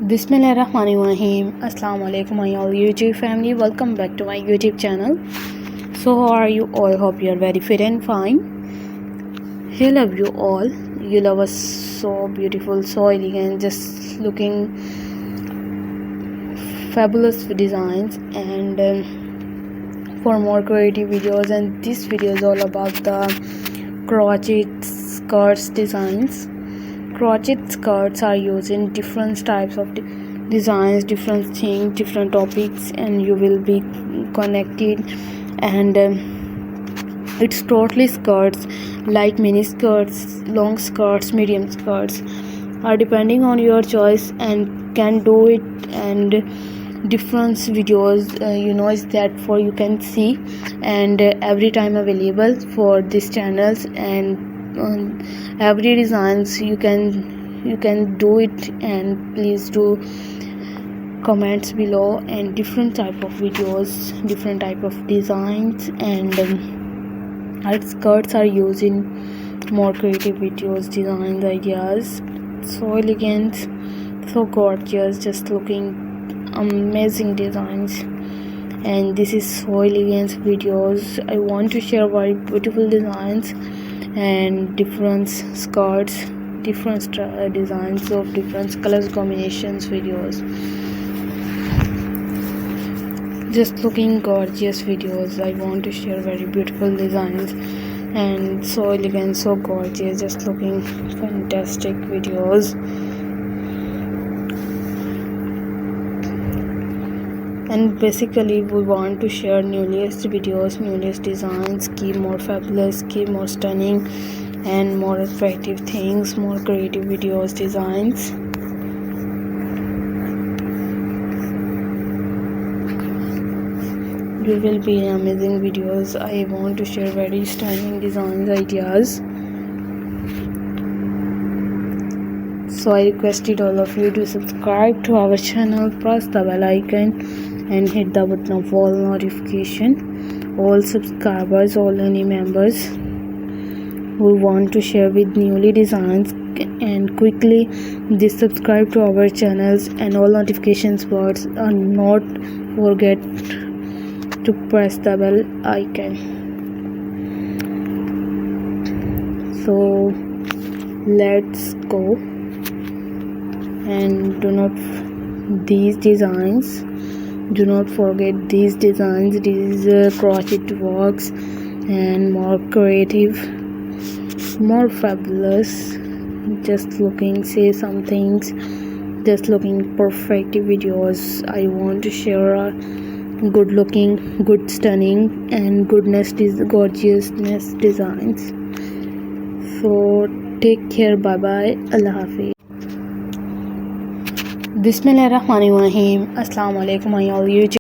Bismillahirrahmanirrahim. Assalamu alaikum my all YouTube family. Welcome back to my YouTube channel. So how are you all? Hope you are very fit and fine. Hey love you all. You love us so beautiful, so elegant, just looking fabulous designs and for more creative videos, and this video is all about the crochet skirts designs. Crochet skirts are used in different types of designs, different things, different topics, and you will be connected. And it's totally skirts like mini skirts, long skirts, medium skirts are depending on your choice and can do it. And different videos is that for you can see, and every time available for these channels, and every designs you can do it. And please do comments below, and different type of videos, different type of designs, and our skirts are used in more creative videos, designs, ideas. So elegant, so gorgeous, just looking amazing designs. And this is so elegant videos. I want to share very beautiful designs and different skirts, different designs of different colors combinations videos, just looking gorgeous videos. I want to share very beautiful designs and so elegant, so gorgeous, just looking fantastic videos. And basically we want to share newest videos, newest designs, keep more fabulous, keep more stunning and more attractive things, more creative videos, designs. You will be amazing videos. I want to share very stunning designs, ideas. So I requested all of you to subscribe to our channel, press the bell icon and hit the button of all notification. All subscribers, all any members who want to share with newly designs and quickly, they subscribe to our channels, and all notifications words are not forget to press the bell icon. So let's go. And these designs, do not forget these designs. These crochet works and more creative, more fabulous, just looking, say some things, just looking perfect videos. I want to share good looking, good stunning and goodness, gorgeousness designs. So take care, bye bye, Allah Hafiz. Bismillahirrahmanirrahim. Assalamu alaikum my all YouTube.